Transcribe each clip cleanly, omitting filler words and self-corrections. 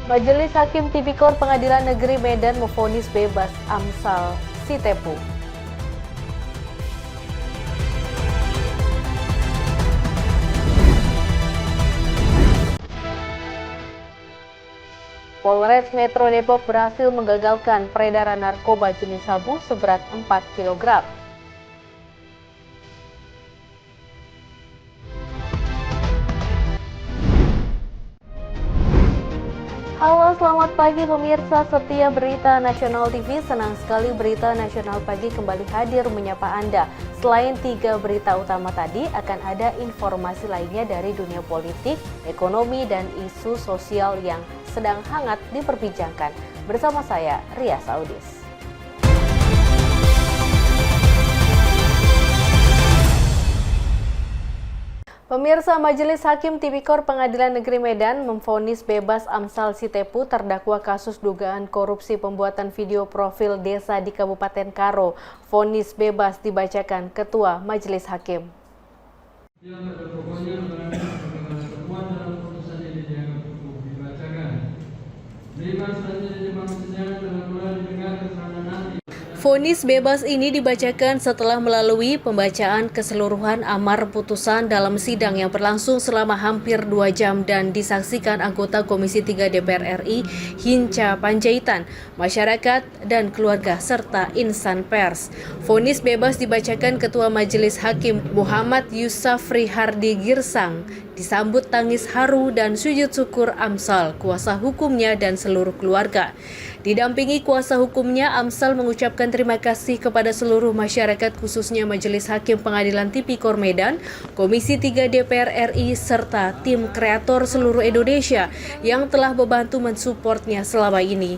Majelis Hakim Tipikor Pengadilan Negeri Medan memvonis bebas Amsal Sitepu. Polres Metro Depok berhasil menggagalkan peredaran narkoba jenis sabu seberat 4 kg. Halo, selamat pagi pemirsa setia Berita Nasional TV. Senang sekali Berita Nasional Pagi kembali hadir menyapa Anda. Selain 3 berita utama tadi, akan ada informasi lainnya dari dunia politik, ekonomi, dan isu sosial yang sedang hangat diperbincangkan. Bersama saya, Ria Saudis. Pemirsa, Majelis Hakim Tipikor Pengadilan Negeri Medan memvonis bebas Amsal Sitepu terdakwa kasus dugaan korupsi pembuatan video profil desa di Kabupaten Karo. Vonis bebas dibacakan Ketua Majelis Hakim. Vonis bebas ini dibacakan setelah melalui pembacaan keseluruhan amar putusan dalam sidang yang berlangsung selama hampir 2 jam dan disaksikan anggota Komisi 3 DPR RI, Hinca Panjaitan, masyarakat dan keluarga serta insan pers. Vonis bebas dibacakan Ketua Majelis Hakim Muhammad Yusafri Hardi Girsang, disambut tangis haru dan sujud syukur Amsal, kuasa hukumnya dan seluruh keluarga. Didampingi kuasa hukumnya, Amsal mengucapkan terima kasih kepada seluruh masyarakat khususnya Majelis Hakim Pengadilan Tipikor Medan, Komisi 3 DPR RI, serta tim kreator seluruh Indonesia yang telah membantu mensupportnya selama ini.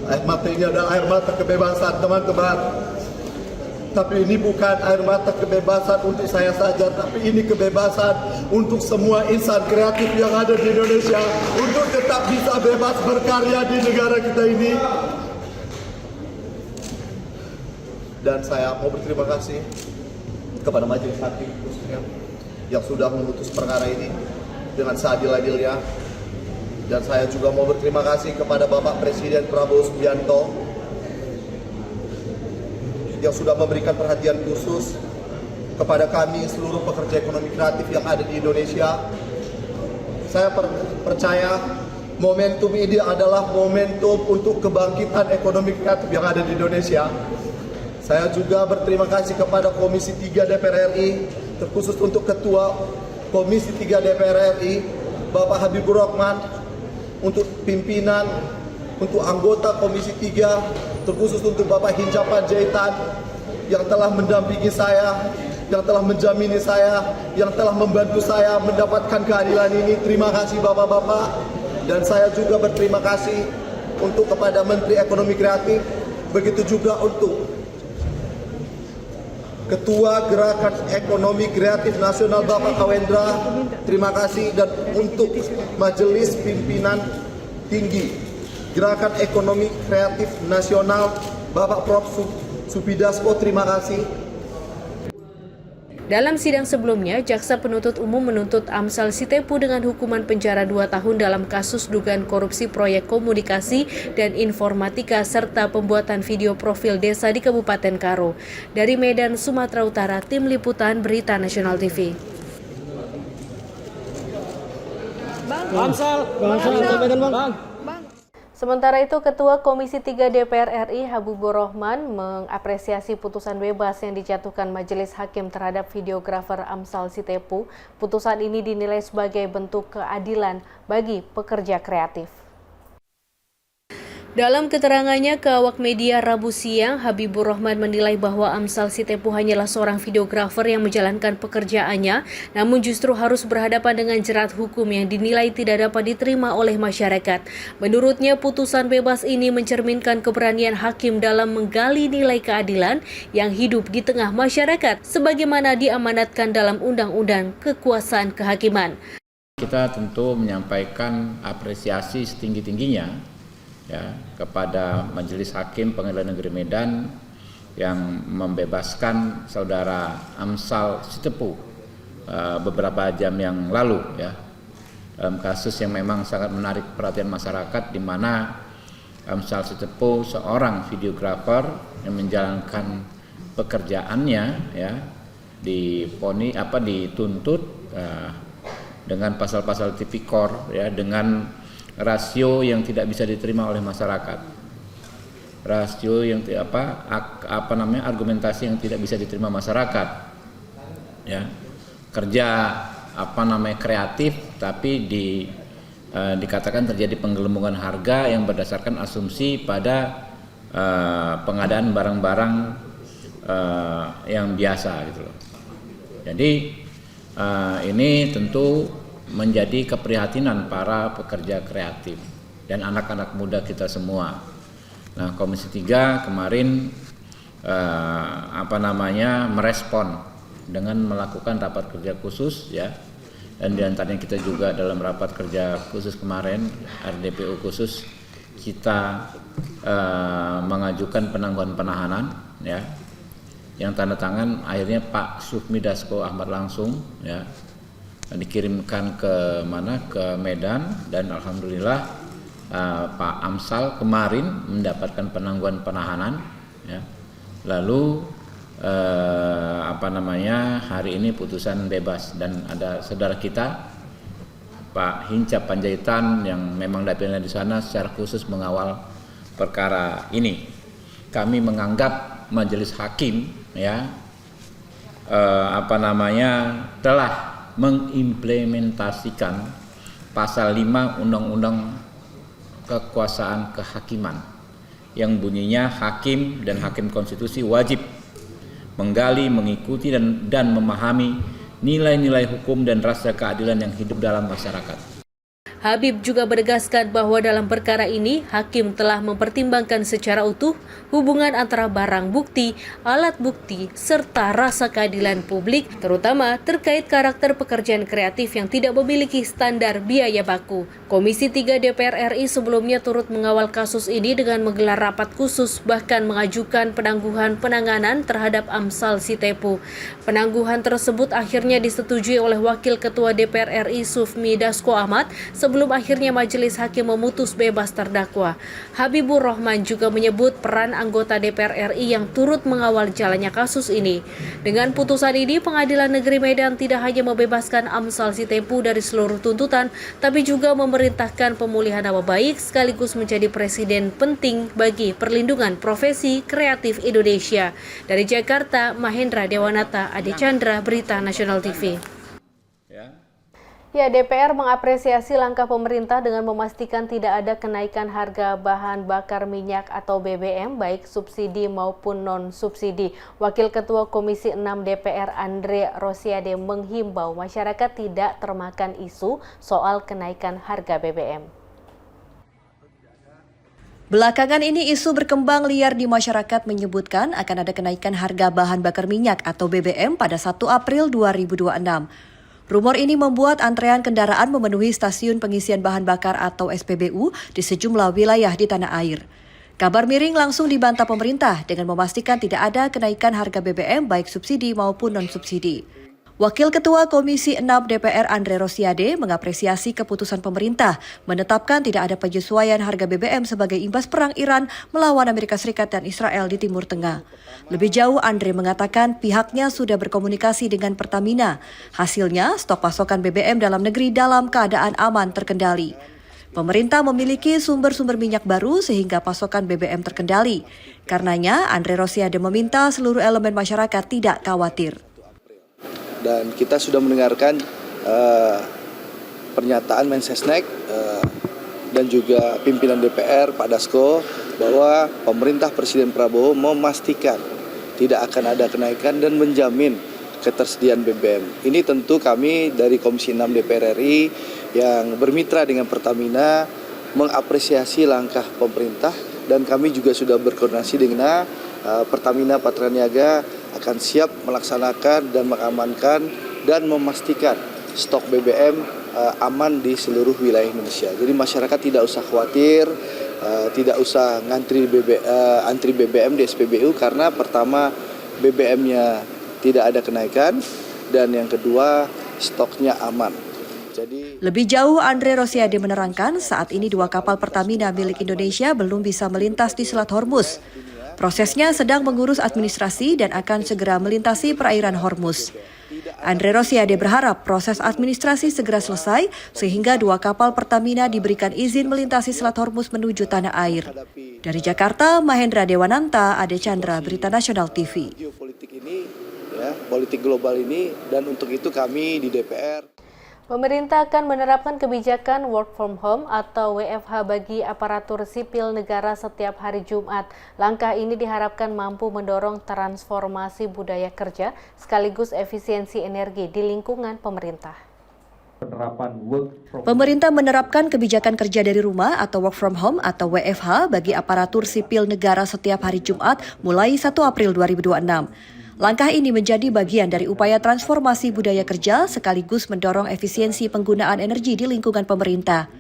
Air mata ini adalah air mata kebebasan, teman-teman. Tapi ini bukan air mata kebebasan untuk saya saja, tapi ini kebebasan untuk semua insan kreatif yang ada di Indonesia untuk tetap bisa bebas berkarya di negara kita ini. Dan saya mau berterima kasih kepada Majelis Hakim khususnya yang sudah memutus perkara ini dengan seadil-adilnya. Dan saya juga mau berterima kasih kepada Bapak Presiden Prabowo Subianto yang sudah memberikan perhatian khusus kepada kami seluruh pekerja ekonomi kreatif yang ada di Indonesia. Saya percaya momentum ini adalah momentum untuk kebangkitan ekonomi kreatif yang ada di Indonesia. Saya juga berterima kasih kepada Komisi 3 DPR RI, terkhusus untuk Ketua Komisi 3 DPR RI, Bapak Habibur Rahman, untuk pimpinan, untuk anggota Komisi 3, terkhusus untuk Bapak Hinca Panjaitan yang telah mendampingi saya, yang telah menjamini saya, yang telah membantu saya mendapatkan keadilan ini. Terima kasih Bapak-Bapak. Dan saya juga berterima kasih untuk kepada Menteri Ekonomi Kreatif, begitu juga untuk Ketua Gerakan Ekonomi Kreatif Nasional Bapak Kawendra. Terima kasih. Dan untuk Majelis Pimpinan Tinggi Gerakan Ekonomi Kreatif Nasional Bapak Prof. Supidasko, terima kasih. Dalam sidang sebelumnya, Jaksa Penuntut Umum menuntut Amsal Sitepu dengan hukuman penjara 2 tahun dalam kasus dugaan korupsi proyek komunikasi dan informatika serta pembuatan video profil desa di Kabupaten Karo. Dari Medan, Sumatera Utara, Tim Liputan Berita Nasional TV. Amsal, Bang. Sementara itu, Ketua Komisi 3 DPR RI Habibur Rahman mengapresiasi putusan bebas yang dijatuhkan Majelis Hakim terhadap videografer Amsal Sitepu. Putusan ini dinilai sebagai bentuk keadilan bagi pekerja kreatif. Dalam keterangannya ke awak media Rabu siang, Habibur Rahman menilai bahwa Amsal Sitepu hanyalah seorang videografer yang menjalankan pekerjaannya, namun justru harus berhadapan dengan jerat hukum yang dinilai tidak dapat diterima oleh masyarakat. Menurutnya, putusan bebas ini mencerminkan keberanian hakim dalam menggali nilai keadilan yang hidup di tengah masyarakat, sebagaimana diamanatkan dalam Undang-Undang Kekuasaan Kehakiman. Kita tentu menyampaikan apresiasi setinggi-tingginya ya kepada Majelis Hakim Pengadilan Negeri Medan yang membebaskan saudara Amsal Sitepu beberapa jam yang lalu ya. Dalam kasus yang memang sangat menarik perhatian masyarakat, di mana Amsal Sitepu, seorang videografer yang menjalankan pekerjaannya ya, dituntut dengan pasal-pasal tipikor ya, dengan rasio yang tidak bisa diterima oleh masyarakat, rasio yang argumentasi yang tidak bisa diterima masyarakat ya, kerja kreatif tapi dikatakan terjadi penggelembungan harga yang berdasarkan asumsi pada pengadaan barang-barang yang biasa gitu loh. Jadi ini tentu menjadi keprihatinan para pekerja kreatif dan anak-anak muda kita semua. Nah, Komisi 3 kemarin merespon dengan melakukan rapat kerja khusus ya, dan diantaranya kita juga dalam rapat kerja khusus kemarin RDPU khusus kita mengajukan penangguhan penahanan ya, yang tanda tangan akhirnya Pak Sufmi Dasko Ahmad langsung ya, dikirimkan ke Medan, dan alhamdulillah Pak Amsal kemarin mendapatkan penangguhan penahanan ya. Lalu hari ini putusan bebas, dan ada saudara kita Pak Hinca Panjaitan yang memang dapilnya di sana secara khusus mengawal perkara ini. Kami menganggap majelis hakim ya telah mengimplementasikan pasal 5 Undang-Undang Kekuasaan Kehakiman yang bunyinya hakim dan hakim konstitusi wajib menggali, mengikuti dan memahami nilai-nilai hukum dan rasa keadilan yang hidup dalam masyarakat. Habib juga menegaskan bahwa dalam perkara ini hakim telah mempertimbangkan secara utuh hubungan antara barang bukti, alat bukti, serta rasa keadilan publik, terutama terkait karakter pekerjaan kreatif yang tidak memiliki standar biaya baku. Komisi 3 DPR RI sebelumnya turut mengawal kasus ini dengan menggelar rapat khusus, bahkan mengajukan penangguhan penanganan terhadap Amsal Sitepu. Penangguhan tersebut akhirnya disetujui oleh Wakil Ketua DPR RI Sufmi Dasko Ahmad sebelum akhirnya majelis hakim memutus bebas terdakwa. Habibur Rahman juga menyebut peran anggota DPR RI yang turut mengawal jalannya kasus ini. Dengan putusan ini, Pengadilan Negeri Medan tidak hanya membebaskan Amsal Sitepu dari seluruh tuntutan, tapi juga memerintahkan pemulihan nama baik sekaligus menjadi presiden penting bagi perlindungan profesi kreatif Indonesia. Dari Jakarta, Mahendra Dewanata, Adi Chandra, Berita Nasional TV. Ya, DPR mengapresiasi langkah pemerintah dengan memastikan tidak ada kenaikan harga bahan bakar minyak atau BBM, baik subsidi maupun non-subsidi. Wakil Ketua Komisi 6 DPR Andre Rosiade menghimbau masyarakat tidak termakan isu soal kenaikan harga BBM. Belakangan ini isu berkembang liar di masyarakat menyebutkan akan ada kenaikan harga bahan bakar minyak atau BBM pada 1 April 2026. Rumor ini membuat antrean kendaraan memenuhi stasiun pengisian bahan bakar atau SPBU di sejumlah wilayah di tanah air. Kabar miring langsung dibantah pemerintah dengan memastikan tidak ada kenaikan harga BBM baik subsidi maupun non-subsidi. Wakil Ketua Komisi 6 DPR Andre Rosiade mengapresiasi keputusan pemerintah menetapkan tidak ada penyesuaian harga BBM sebagai imbas perang Iran melawan Amerika Serikat dan Israel di Timur Tengah. Lebih jauh, Andre mengatakan pihaknya sudah berkomunikasi dengan Pertamina. Hasilnya, stok pasokan BBM dalam negeri dalam keadaan aman terkendali. Pemerintah memiliki sumber-sumber minyak baru sehingga pasokan BBM terkendali. Karenanya, Andre Rosiade meminta seluruh elemen masyarakat tidak khawatir. Dan kita sudah mendengarkan pernyataan Mensesnek dan juga pimpinan DPR Pak Dasko bahwa pemerintah Presiden Prabowo memastikan tidak akan ada kenaikan dan menjamin ketersediaan BBM. Ini tentu kami dari Komisi 6 DPR RI yang bermitra dengan Pertamina mengapresiasi langkah pemerintah, dan kami juga sudah berkoordinasi dengan Pertamina Patraniaga akan siap melaksanakan dan mengamankan dan memastikan stok BBM aman di seluruh wilayah Indonesia. Jadi masyarakat tidak usah khawatir, tidak usah antri BBM di SPBU, karena pertama BBM-nya tidak ada kenaikan, dan yang kedua stoknya aman. Jadi Lebih jauh, Andre Rosiade menerangkan saat ini 2 kapal Pertamina milik Indonesia belum bisa melintas di Selat Hormuz. Prosesnya sedang mengurus administrasi dan akan segera melintasi perairan Hormuz. Andre Rosiade berharap proses administrasi segera selesai sehingga 2 kapal Pertamina diberikan izin melintasi Selat Hormuz menuju tanah air. Dari Jakarta, Mahendra Dewananta, Ade Chandra, Berita Nasional TV. geopolitik ini, ya, politik global ini, dan untuk itu kami di DPR. Pemerintah akan menerapkan kebijakan work from home atau WFH bagi aparatur sipil negara setiap hari Jumat. Langkah ini diharapkan mampu mendorong transformasi budaya kerja sekaligus efisiensi energi di lingkungan pemerintah. Pemerintah menerapkan kebijakan kerja dari rumah atau work from home atau WFH bagi aparatur sipil negara setiap hari Jumat mulai 1 April 2026. Langkah ini menjadi bagian dari upaya transformasi budaya kerja sekaligus mendorong efisiensi penggunaan energi di lingkungan pemerintah.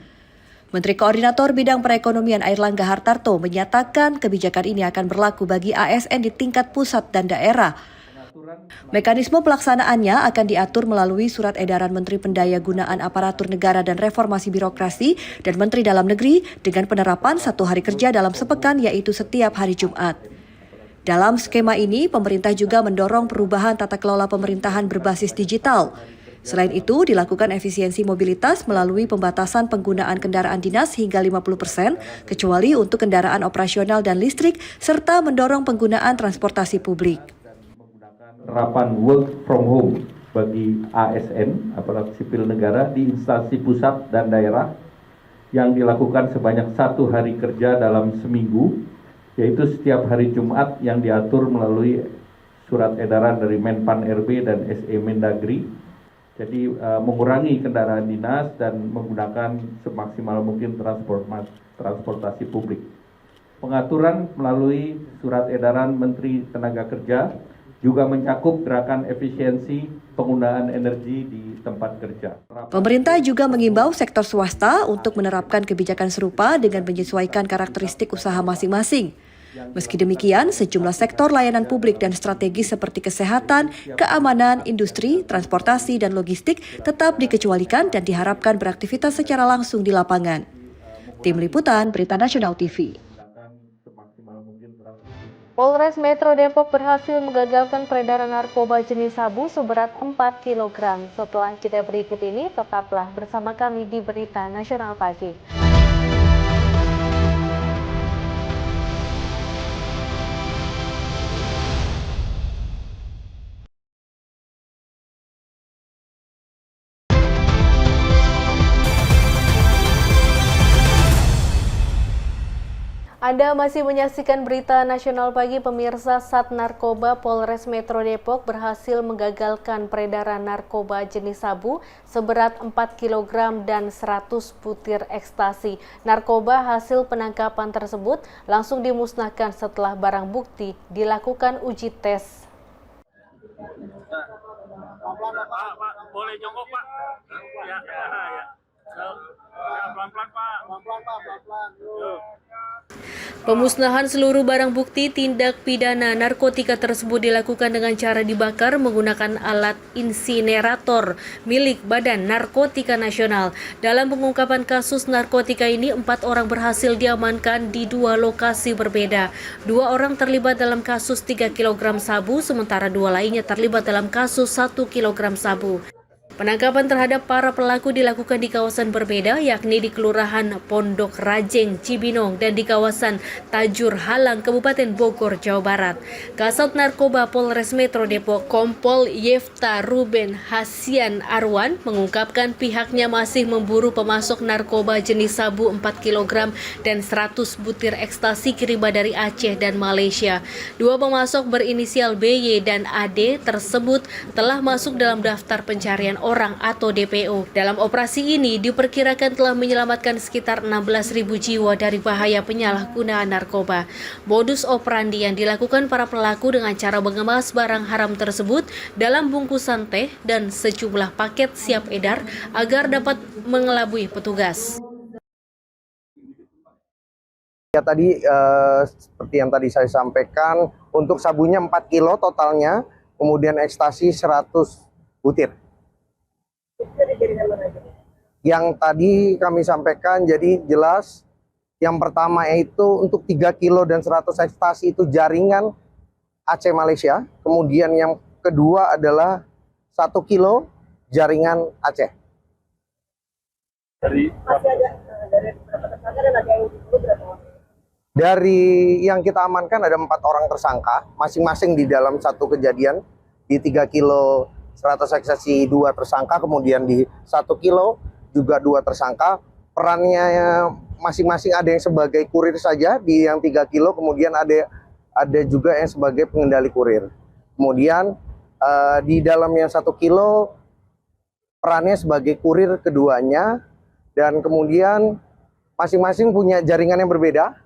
Menteri Koordinator Bidang Perekonomian Airlangga Hartarto menyatakan kebijakan ini akan berlaku bagi ASN di tingkat pusat dan daerah. Mekanisme pelaksanaannya akan diatur melalui Surat Edaran Menteri Pendayagunaan Aparatur Negara dan Reformasi Birokrasi dan Menteri Dalam Negeri dengan penerapan 1 hari kerja dalam sepekan yaitu setiap hari Jumat. Dalam skema ini, pemerintah juga mendorong perubahan tata kelola pemerintahan berbasis digital. Selain itu, dilakukan efisiensi mobilitas melalui pembatasan penggunaan kendaraan dinas hingga 50%, kecuali untuk kendaraan operasional dan listrik, serta mendorong penggunaan transportasi publik. Penerapan work from home bagi ASN, aparatur sipil negara di instansi pusat dan daerah yang dilakukan sebanyak 1 hari kerja dalam seminggu, yaitu setiap hari Jumat yang diatur melalui surat edaran dari Menpan RB dan SE Mendagri. Jadi mengurangi kendaraan dinas dan menggunakan semaksimal mungkin transportasi publik. Pengaturan melalui surat edaran Menteri Tenaga Kerja juga mencakup gerakan efisiensi penggunaan energi di tempat kerja. Pemerintah juga mengimbau sektor swasta untuk menerapkan kebijakan serupa dengan menyesuaikan karakteristik usaha masing-masing. Meski demikian, sejumlah sektor layanan publik dan strategis seperti kesehatan, keamanan, industri, transportasi, dan logistik tetap dikecualikan dan diharapkan beraktivitas secara langsung di lapangan. Tim Liputan, Berita Nasional TV. Polres Metro Depok berhasil menggagalkan peredaran narkoba jenis sabu seberat 4 kg. Setelah jeda berikut ini, tetaplah bersama kami di Berita Nasional Pagi. Anda masih menyaksikan Berita Nasional Pagi, pemirsa. Sat Narkoba Polres Metro Depok berhasil menggagalkan peredaran narkoba jenis sabu seberat 4 kg dan 100 butir ekstasi. Narkoba hasil penangkapan tersebut langsung dimusnahkan setelah barang bukti dilakukan uji tes. Pak, boleh jongkok, Pak? Ya. Pelan-pelan, Pak. Pelan-pelan. Pemusnahan seluruh barang bukti tindak pidana narkotika tersebut dilakukan dengan cara dibakar menggunakan alat insinerator milik Badan Narkotika Nasional. Dalam pengungkapan kasus narkotika ini, 4 orang berhasil diamankan di 2 lokasi berbeda. 2 orang terlibat dalam kasus 3 kg sabu, sementara 2 lainnya terlibat dalam kasus 1 kg sabu. Penangkapan terhadap para pelaku dilakukan di kawasan berbeda, yakni di Kelurahan Pondok Rajeng, Cibinong, dan di kawasan Tajur Halang, Kabupaten Bogor, Jawa Barat. Kasat Narkoba Polres Metro Depok, Kompol Yefta Ruben Hasian Arwan, mengungkapkan pihaknya masih memburu pemasok narkoba jenis sabu 4 kg dan 100 butir ekstasi kiriman dari Aceh dan Malaysia. 2 pemasok berinisial BY dan AD tersebut telah masuk dalam daftar pencarian orang atau DPO. Dalam operasi ini diperkirakan telah menyelamatkan sekitar 16.000 jiwa dari bahaya penyalahgunaan narkoba. Modus operandi yang dilakukan para pelaku dengan cara mengemas barang haram tersebut dalam bungkusan teh dan sejumlah paket siap edar agar dapat mengelabui petugas. Ya tadi seperti yang tadi saya sampaikan, untuk sabunya 4 kilo totalnya, kemudian ekstasi 100 butir. Yang tadi kami sampaikan, jadi jelas yang pertama itu untuk 3 kilo dan 100 ekstasi itu jaringan Aceh Malaysia. Kemudian yang kedua adalah 1 kilo jaringan Aceh. Dari yang kita amankan ada 4 orang tersangka, masing-masing di dalam satu kejadian. Di 3 kilo 100 ekstasi 2 tersangka, kemudian di 1 kilo juga 2 tersangka. Perannya masing-masing ada yang sebagai kurir saja di yang 3 kilo, kemudian ada juga yang sebagai pengendali kurir. Kemudian di dalam yang 1 kilo perannya sebagai kurir keduanya, dan kemudian masing-masing punya jaringan yang berbeda.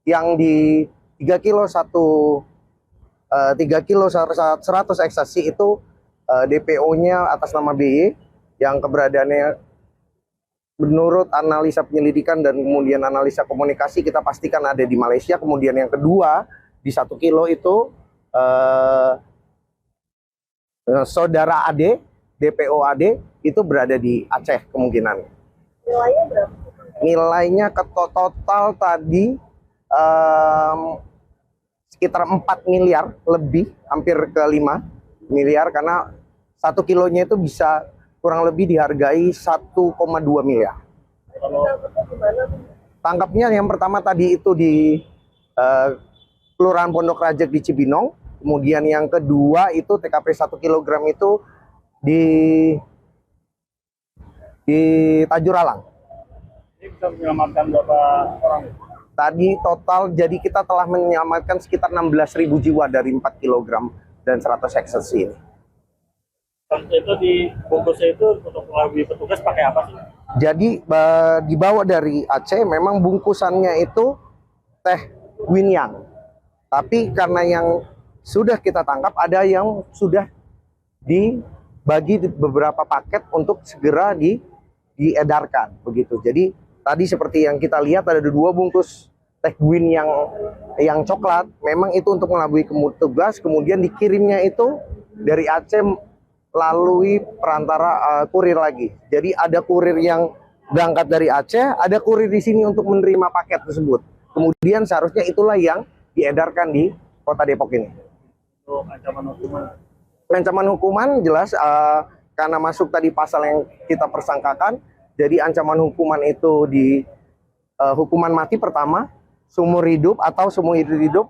Yang di 3 kilo 100 ekstasi itu DPO-nya atas nama BY, yang keberadaannya menurut analisa penyelidikan dan kemudian analisa komunikasi kita pastikan ada di Malaysia. Kemudian yang kedua di 1 kilo itu saudara AD, DPO AD itu berada di Aceh kemungkinan. Nilainya berapa? Nilainya ke total tadi sekitar 4 miliar lebih, hampir ke 5 miliar, karena 1 kilonya itu bisa kurang lebih dihargai 1,2 miliar. Tangkapnya yang pertama tadi itu di Kelurahan Pondok Rajek di Cibinong, kemudian yang kedua itu TKP 1 kilogram itu di Tajuralang. Ini bisa menyelamatkan berapa orang? Tadi total jadi kita telah menyelamatkan sekitar 16.000 jiwa dari 4 kg dan 100 ekstasi ini. Itu di bungkusnya itu untuk mengelabui petugas pakai apa sih? Jadi dibawa dari Aceh, memang bungkusannya itu teh Winyang. Tapi karena yang sudah kita tangkap ada yang sudah dibagi di beberapa paket untuk segera diedarkan begitu. Jadi tadi seperti yang kita lihat ada 2 bungkus teh win yang coklat, memang itu untuk mengelabui petugas, kemudian dikirimnya itu dari Aceh melalui perantara kurir lagi. Jadi ada kurir yang berangkat dari Aceh, ada kurir di sini untuk menerima paket tersebut. Kemudian seharusnya itulah yang diedarkan di Kota Depok ini. Untuk ancaman hukuman? Ancaman hukuman jelas karena masuk tadi pasal yang kita persangkakan, jadi ancaman hukuman itu di hukuman mati pertama, seumur hidup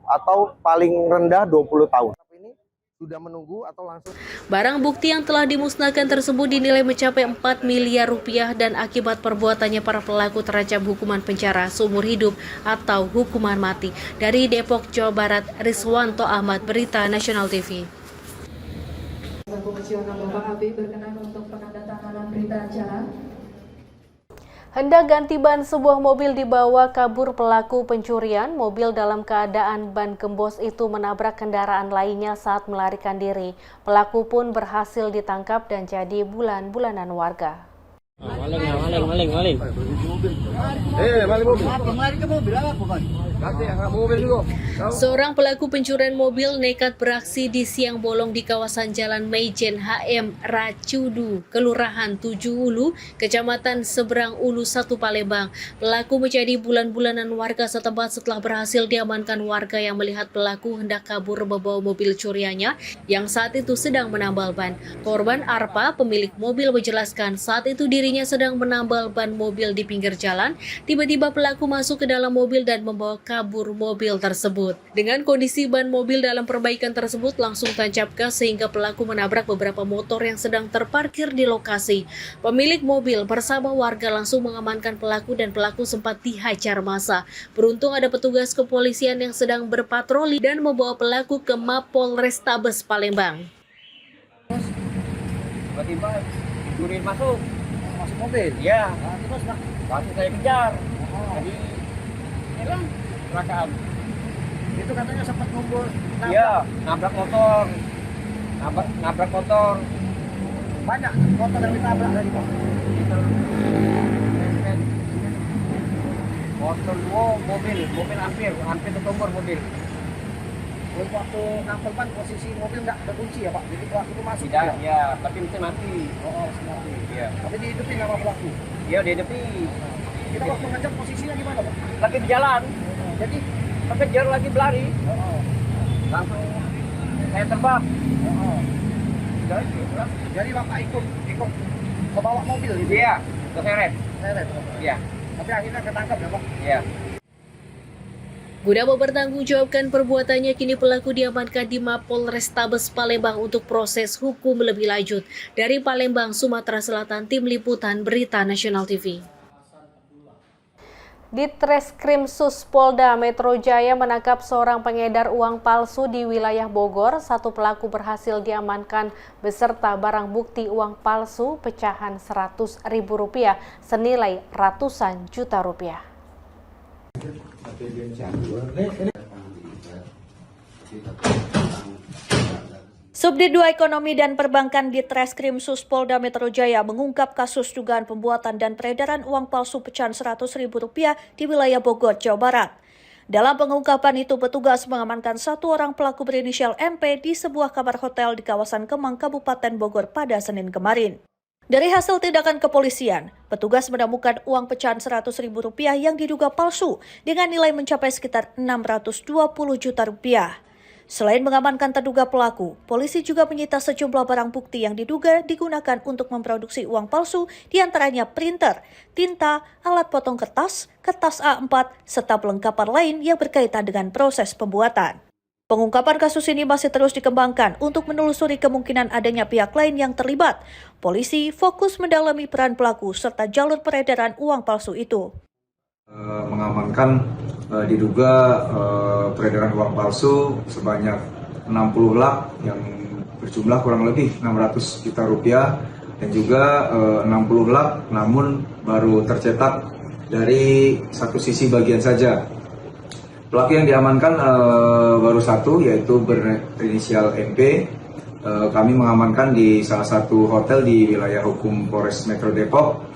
atau paling rendah 20 tahun. Ini sudah menunggu atau langsung. Barang bukti yang telah dimusnahkan tersebut dinilai mencapai 4 miliar rupiah dan akibat perbuatannya para pelaku terancam hukuman penjara seumur hidup atau hukuman mati. Dari Depok, Jawa Barat, Rizwanto Ahmad, Berita Nasional TV. Komisioner Bapak Habib berkenan untuk penandatanganan berita acara. Hendak ganti ban sebuah mobil dibawa kabur pelaku pencurian. Mobil dalam keadaan ban gembos itu menabrak kendaraan lainnya saat melarikan diri. Pelaku pun berhasil ditangkap dan jadi bulan-bulanan warga. Maling. Seorang pelaku pencurian mobil nekat beraksi di siang bolong di kawasan Jalan Meijen HM Racudu, Kelurahan 7 Ulu, Kecamatan Seberang Ulu 1 Palembang. Pelaku menjadi bulan-bulanan warga setempat setelah berhasil diamankan warga yang melihat pelaku hendak kabur membawa mobil curiannya yang saat itu sedang menambal ban. Korban Arpa, pemilik mobil, menjelaskan saat itu dirinya sedang menambal ban mobil di pinggir jalan. Tiba-tiba pelaku masuk ke dalam mobil dan membawa kabur mobil tersebut. Dengan kondisi ban mobil dalam perbaikan tersebut langsung tancap gas sehingga pelaku menabrak beberapa motor yang sedang terparkir di lokasi. Pemilik mobil bersama warga langsung mengamankan pelaku dan pelaku sempat dihajar massa. Beruntung ada petugas kepolisian yang sedang berpatroli dan membawa pelaku ke Mapolrestabes Palembang. Tiba-tiba kurir masuk mobil, ya. Terus langsung saya kejar. Jadi hilang kecelakaan. Itu katanya sempat ngumpul. Iya, nabrak motor. Banyak motor yang ditabrak tadi, Pak. Motor mobil hampir ketumbur mobil. Jadi waktu ngapel kan posisi mobil nggak terkunci ya Pak? Jadi pelaku itu masuk? Tidak, ya, tapi mesin mati. Oh, mati. Iya. Tapi dihidupin sama pelaku? Iya, di depan. Kita waktu ngejar posisinya gimana Pak? Lagi di jalan. Jadi Kejar lagi berlari. Langsung saya terbang. Jadi Bapak ikut ke bawah mobil gitu? Iya, keseret. Seret. Iya. Tapi akhirnya ketangkap ya Pak? Iya. Guna mempertanggungjawabkan perbuatannya, kini pelaku diamankan di Mapolrestabes Palembang untuk proses hukum lebih lanjut. Dari Palembang, Sumatera Selatan, Tim Liputan Berita Nasional TV. Ditreskrimsus Polda Metro Jaya menangkap seorang pengedar uang palsu di wilayah Bogor. Satu pelaku berhasil diamankan beserta barang bukti uang palsu pecahan Rp100.000 senilai ratusan juta rupiah. Subdit 2 Ekonomi dan Perbankan Ditreskrimsus Polda Metro Jaya mengungkap kasus dugaan pembuatan dan peredaran uang palsu pecahan Rp100.000 di wilayah Bogor, Jawa Barat. Dalam pengungkapan itu, petugas mengamankan satu orang pelaku berinisial MP di sebuah kamar hotel di kawasan Kemang, Kabupaten Bogor pada Senin kemarin. Dari hasil tindakan kepolisian, petugas menemukan uang pecahan Rp100.000 yang diduga palsu dengan nilai mencapai sekitar Rp620 juta. Selain mengamankan terduga pelaku, polisi juga menyita sejumlah barang bukti yang diduga digunakan untuk memproduksi uang palsu, diantaranya printer, tinta, alat potong kertas, kertas A4, serta pelengkapan lain yang berkaitan dengan proses pembuatan. Pengungkapan kasus ini masih terus dikembangkan untuk menelusuri kemungkinan adanya pihak lain yang terlibat. Polisi fokus mendalami peran pelaku serta jalur peredaran uang palsu itu. Mengamankan diduga peredaran uang palsu sebanyak 60 lak yang berjumlah kurang lebih 600 juta rupiah dan juga 60 lak namun baru tercetak dari satu sisi bagian saja. Pelaku yang diamankan baru satu, yaitu berinisial MP. Kami mengamankan di salah satu hotel di wilayah hukum Polres Metro Depok.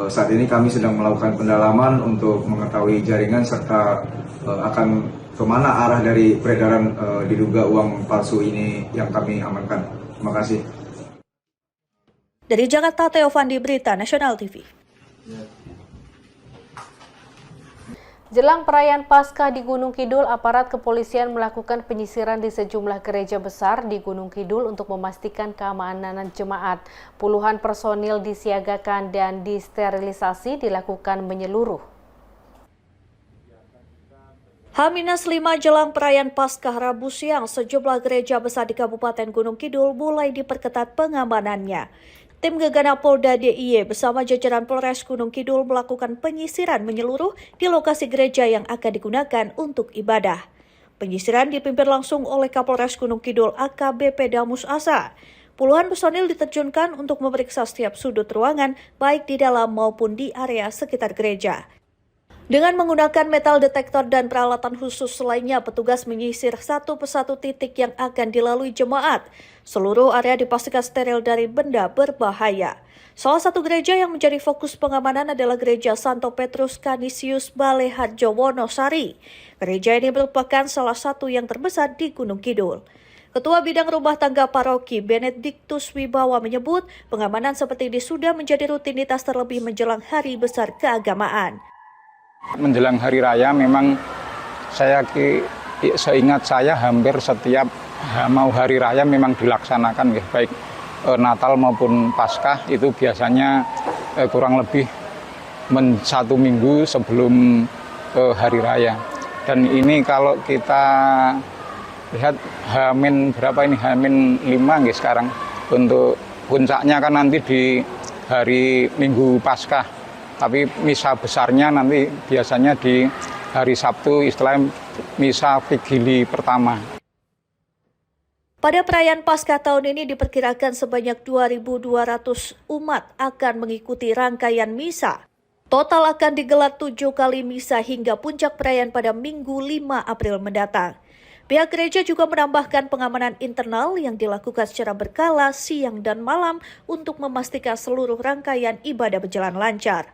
Saat ini kami sedang melakukan pendalaman untuk mengetahui jaringan serta akan kemana arah dari peredaran diduga uang palsu ini yang kami amankan. Terima kasih. Dari Jakarta, Teofandi, Berita Nasional TV. Jelang perayaan Paskah di Gunung Kidul, aparat kepolisian melakukan penyisiran di sejumlah gereja besar di Gunung Kidul untuk memastikan keamanan jemaat. Puluhan personil disiagakan dan disterilisasi dilakukan menyeluruh. H-5 jelang perayaan Paskah Rabu siang, sejumlah gereja besar di Kabupaten Gunung Kidul mulai diperketat pengamanannya. Tim Gegana Polda DIY bersama jajaran Polres Gunung Kidul melakukan penyisiran menyeluruh di lokasi gereja yang akan digunakan untuk ibadah. Penyisiran dipimpin langsung oleh Kapolres Gunung Kidul AKBP Damus Asa. Puluhan personil diterjunkan untuk memeriksa setiap sudut ruangan, baik di dalam maupun di area sekitar gereja. Dengan menggunakan metal detektor dan peralatan khusus lainnya, petugas menyisir satu persatu titik yang akan dilalui jemaat. Seluruh area dipastikan steril dari benda berbahaya. Salah satu gereja yang menjadi fokus pengamanan adalah Gereja Santo Petrus Canisius Baleharjo Wonosari. Gereja ini merupakan salah satu yang terbesar di Gunung Kidul. Ketua Bidang Rumah Tangga Paroki Benediktus Wibawa menyebut pengamanan seperti ini sudah menjadi rutinitas terlebih menjelang hari besar keagamaan. Menjelang hari raya memang seingat saya hampir setiap mau hari raya memang dilaksanakan ya, baik Natal maupun Paskah itu biasanya kurang lebih satu minggu sebelum hari raya. Dan ini kalau kita lihat berapa ini H-5 ya sekarang, untuk puncaknya kan nanti di hari Minggu Paskah. Tapi misa besarnya nanti biasanya di hari Sabtu, istilahnya misa vigili pertama. Pada perayaan Paskah tahun ini diperkirakan sebanyak 2.200 umat akan mengikuti rangkaian misa. Total akan digelar 7 kali misa hingga puncak perayaan pada Minggu 5 April mendatang. Pihak gereja juga menambahkan pengamanan internal yang dilakukan secara berkala siang dan malam untuk memastikan seluruh rangkaian ibadah berjalan lancar.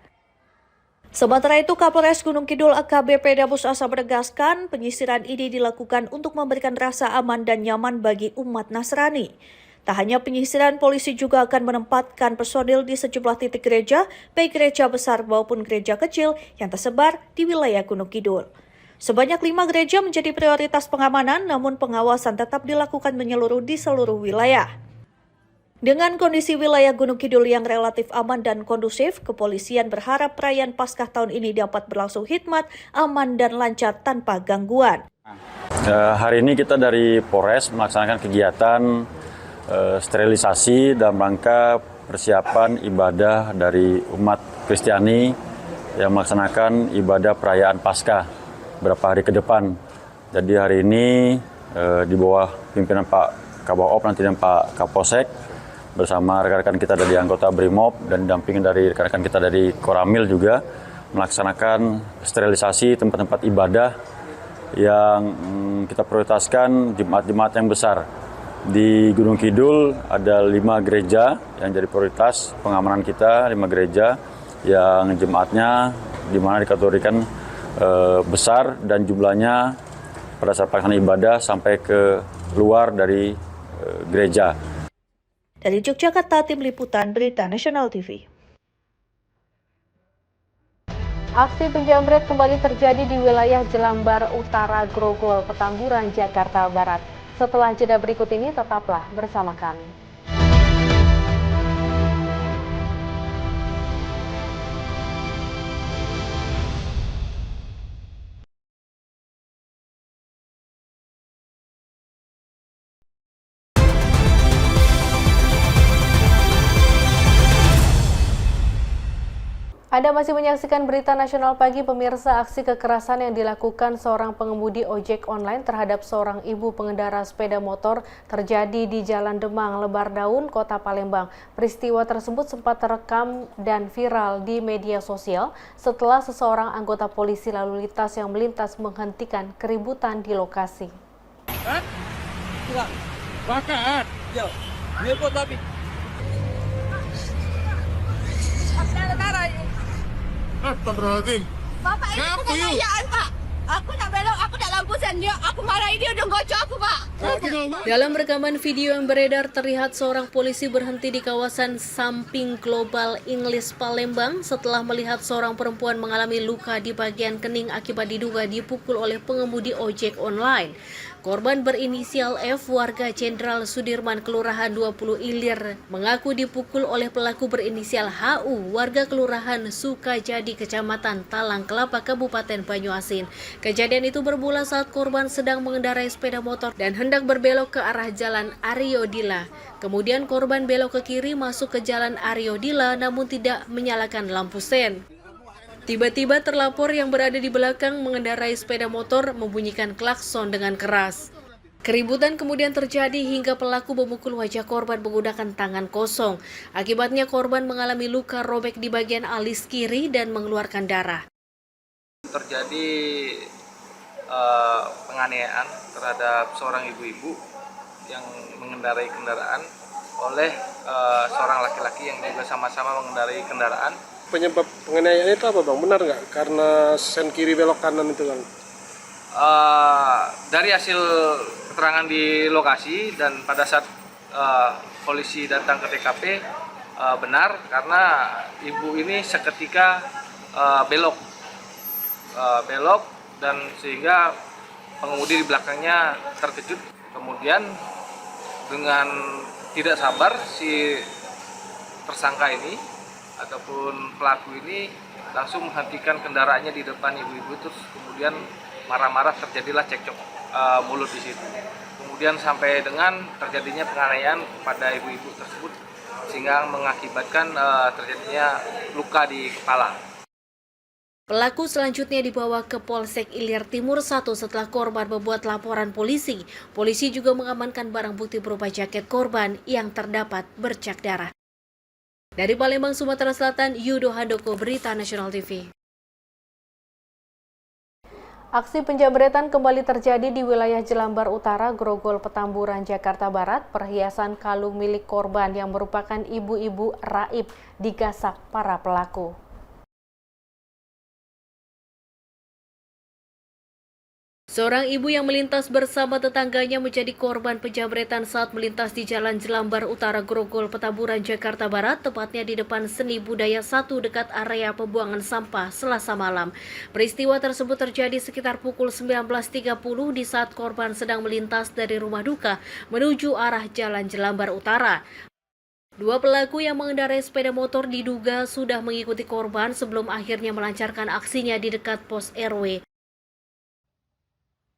Sementara itu, Kapolres Gunung Kidul AKBP Damus Asa menegaskan penyisiran ini dilakukan untuk memberikan rasa aman dan nyaman bagi umat Nasrani. Tak hanya penyisiran, polisi juga akan menempatkan personil di sejumlah titik gereja, baik gereja besar maupun gereja kecil yang tersebar di wilayah Gunung Kidul. Sebanyak 5 gereja menjadi prioritas pengamanan, namun pengawasan tetap dilakukan menyeluruh di seluruh wilayah. Dengan kondisi wilayah Gunung Kidul yang relatif aman dan kondusif, kepolisian berharap perayaan Paskah tahun ini dapat berlangsung hikmat, aman, dan lancar tanpa gangguan. Hari ini kita dari Polres melaksanakan kegiatan sterilisasi dalam rangka persiapan ibadah dari umat Kristiani yang melaksanakan ibadah perayaan Paskah beberapa hari ke depan. Jadi hari ini di bawah pimpinan Pak Kabop nanti dan Pak Kapolsek bersama rekan-rekan kita dari anggota BRIMOB dan didampingi dari rekan-rekan kita dari Koramil juga melaksanakan sterilisasi tempat-tempat ibadah yang kita prioritaskan Jumat-Jumat yang besar. Di Gunung Kidul ada 5 gereja yang jadi prioritas pengamanan kita, 5 gereja yang jemaatnya di mana dikategorikan besar dan jumlahnya pada saat pelaksanaan ibadah sampai ke luar dari gereja. Dari Yogyakarta, Tim Liputan Berita Nasional TV. Aksi penjamret kembali terjadi di wilayah Jelambar Utara, Grogol, Petamburan, Jakarta Barat. Setelah jeda berikut ini, tetaplah bersama kami. Anda masih menyaksikan Berita Nasional Pagi. Pemirsa, aksi kekerasan yang dilakukan seorang pengemudi ojek online terhadap seorang ibu pengendara sepeda motor terjadi di Jalan Demang, Lebar Daun, Kota Palembang. Peristiwa tersebut sempat terekam dan viral di media sosial setelah seseorang anggota polisi lalu lintas yang melintas menghentikan keributan di lokasi. Bapak ini bukan kayaan, Pak. Aku nak belok, aku nak lampu sen dia. Aku marahin dia, udah gocok aku, Pak. Dalam rekaman video yang beredar, terlihat seorang polisi berhenti di kawasan samping Global English Palembang setelah melihat seorang perempuan mengalami luka di bagian kening akibat diduga dipukul oleh pengemudi ojek online. Korban berinisial F, warga Jenderal Sudirman, Kelurahan 20 Ilir, mengaku dipukul oleh pelaku berinisial HU, warga Kelurahan Sukajadi, Kecamatan Talang Kelapa, Kabupaten Banyuasin. Kejadian itu bermula saat korban sedang mengendarai sepeda motor dan hendak berbelok ke arah Jalan Aryo Dila. Kemudian korban belok ke kiri masuk ke Jalan Aryo Dila namun tidak menyalakan lampu sen. Tiba-tiba terlapor yang berada di belakang mengendarai sepeda motor membunyikan klakson dengan keras. Keributan kemudian terjadi hingga pelaku memukul wajah korban menggunakan tangan kosong. Akibatnya korban mengalami luka robek di bagian alis kiri dan mengeluarkan darah. Terjadi penganiayaan terhadap seorang ibu-ibu yang mengendarai kendaraan oleh seorang laki-laki yang juga sama-sama mengendarai kendaraan. Penyebab penganiayaan itu apa, Bang? Benar nggak? Karena sen kiri belok kanan itu, Bang? Dari hasil keterangan di lokasi dan pada saat polisi datang ke TKP, benar karena ibu ini seketika belok dan sehingga pengemudi di belakangnya terkejut. Kemudian dengan tidak sabar si tersangka ini ataupun pelaku ini langsung menghentikan kendaraannya di depan ibu-ibu, terus kemudian marah-marah, terjadilah cekcok mulut di situ. Kemudian sampai dengan terjadinya penganiayaan pada ibu-ibu tersebut sehingga mengakibatkan terjadinya luka di kepala. Pelaku selanjutnya dibawa ke Polsek Ilir Timur 1 setelah korban membuat laporan polisi. Polisi juga mengamankan barang bukti berupa jaket korban yang terdapat bercak darah. Dari Palembang, Sumatera Selatan, Yudo Handoko, Berita Nasional TV. Aksi penjamretan kembali terjadi di wilayah Jelambar Utara, Grogol, Petamburan, Jakarta Barat. Perhiasan kalung milik korban yang merupakan ibu-ibu raib digasak para pelaku. Seorang ibu yang melintas bersama tetangganya menjadi korban penjamretan saat melintas di Jalan Jelambar Utara Grogol, Petamburan, Jakarta Barat, tepatnya di depan Seni Budaya 1 dekat area pembuangan sampah Selasa malam. Peristiwa tersebut terjadi sekitar pukul 19.30 di saat korban sedang melintas dari rumah duka menuju arah Jalan Jelambar Utara. Dua pelaku yang mengendarai sepeda motor diduga sudah mengikuti korban sebelum akhirnya melancarkan aksinya di dekat pos RW.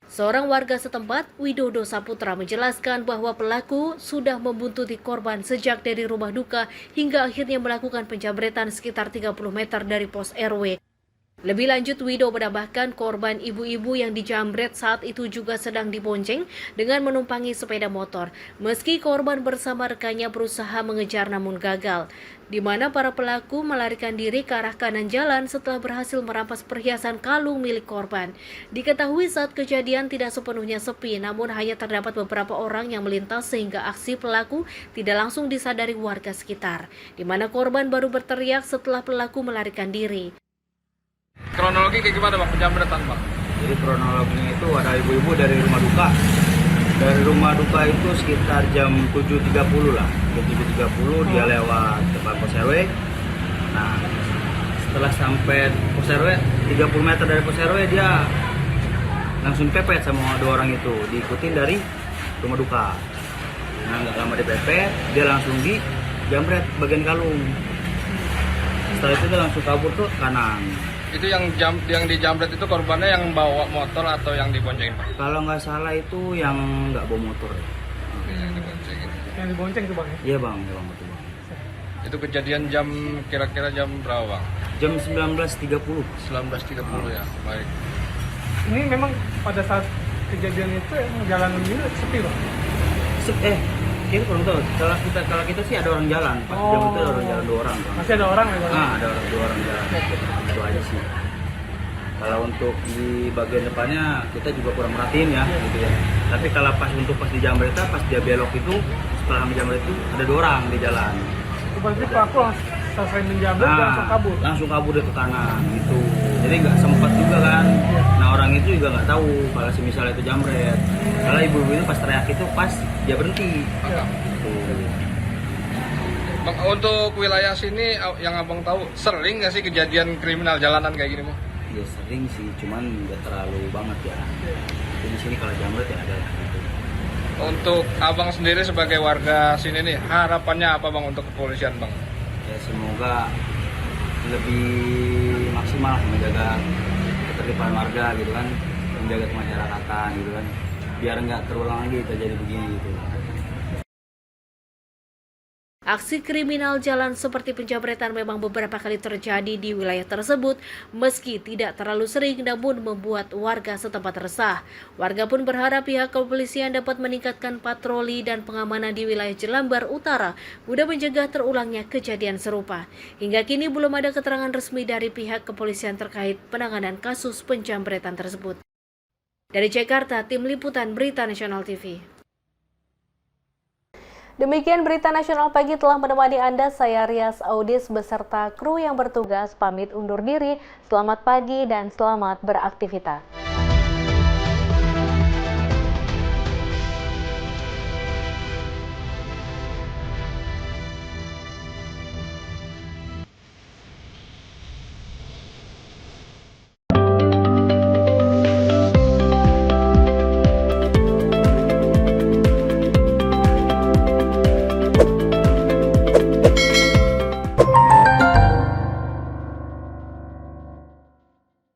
Seorang warga setempat, Widodo Saputra, menjelaskan bahwa pelaku sudah membuntuti korban sejak dari rumah duka hingga akhirnya melakukan penjamretan sekitar 30 meter dari pos RW. Lebih lanjut, Wido menambahkan korban ibu-ibu yang dijamret saat itu juga sedang dibonceng dengan menumpangi sepeda motor. Meski korban bersama rekannya berusaha mengejar namun gagal, di mana para pelaku melarikan diri ke arah kanan jalan setelah berhasil merampas perhiasan kalung milik korban. Diketahui saat kejadian tidak sepenuhnya sepi, namun hanya terdapat beberapa orang yang melintas sehingga aksi pelaku tidak langsung disadari warga sekitar, di mana korban baru berteriak setelah pelaku melarikan diri. Kronologi kayak gimana Bang penjamretan Bang? Jadi kronologinya itu ada ibu-ibu dari rumah duka. Dari rumah duka itu sekitar jam 7.30 lah. Jam 7.30 dia lewat depan pos RW. Nah, setelah sampai pos RW, 30 meter dari pos RW dia langsung pepet sama dua orang itu. Diikutin dari rumah duka. Nah, nggak lama dipepet, dia langsung dijamret bagian kalung. Setelah itu dia langsung kabur tuh kanan. Itu yang dijamret itu korbannya yang bawa motor atau yang diboncengin Pak? Kalau nggak salah itu yang nggak bawa motor. Yang diboncengin. Yang dibonceng tuh Bang ya? Iya Bang, iya Bang, betul Bang. Itu kejadian kira-kira jam berapa Bang? Jam 19.30. 19.30 ya, baik. Ini memang pada saat kejadian itu emang jalanan ini sepi Bang? Kita kurang tahu. Kalau kita sih ada orang jalan. Pas jam itu ada orang jalan 2 orang. Bang. Masih ada orang ya Bang? Ada 2 orang jalan. Itu aja sih. Kalau untuk di bagian depannya kita juga kurang merhatiin ya, gitu ya. Tapi kalau pas di jambret, pas dia belok itu setelah menjamret itu ada 2 orang di jalan. Berarti pelaku selesai menjamret langsung kabur? Langsung kabur dari ke kanan gitu. Jadi nggak sempat juga kan. Nah orang itu juga nggak tahu kalau misalnya itu jambret. Kalau ibu-ibu itu pas teriak itu pas dia berhenti. Bang, untuk wilayah sini yang Abang tahu sering nggak sih kejadian kriminal jalanan kayak gini Bang? Ya sering sih, cuman nggak terlalu banget ya. Jadi di sini kalau jambret ya ada gitu. Untuk Abang sendiri sebagai warga sini nih, harapannya apa Bang untuk kepolisian Bang? Ya semoga lebih maksimal menjaga ketertiban warga gitu kan, menjaga kemasyarakatan gitu kan, biar nggak terulang lagi terjadi begini gitu. Aksi kriminal jalan seperti penjamretan memang beberapa kali terjadi di wilayah tersebut, meski tidak terlalu sering namun membuat warga setempat resah. Warga pun berharap pihak kepolisian dapat meningkatkan patroli dan pengamanan di wilayah Jelambar Utara guna mencegah terulangnya kejadian serupa. Hingga kini belum ada keterangan resmi dari pihak kepolisian terkait penanganan kasus penjamretan tersebut. Dari Jakarta, Tim Liputan Berita Nasional TV. Demikian Berita Nasional Pagi telah menemani Anda, saya Rias Audis beserta kru yang bertugas pamit undur diri. Selamat pagi dan selamat beraktivitas.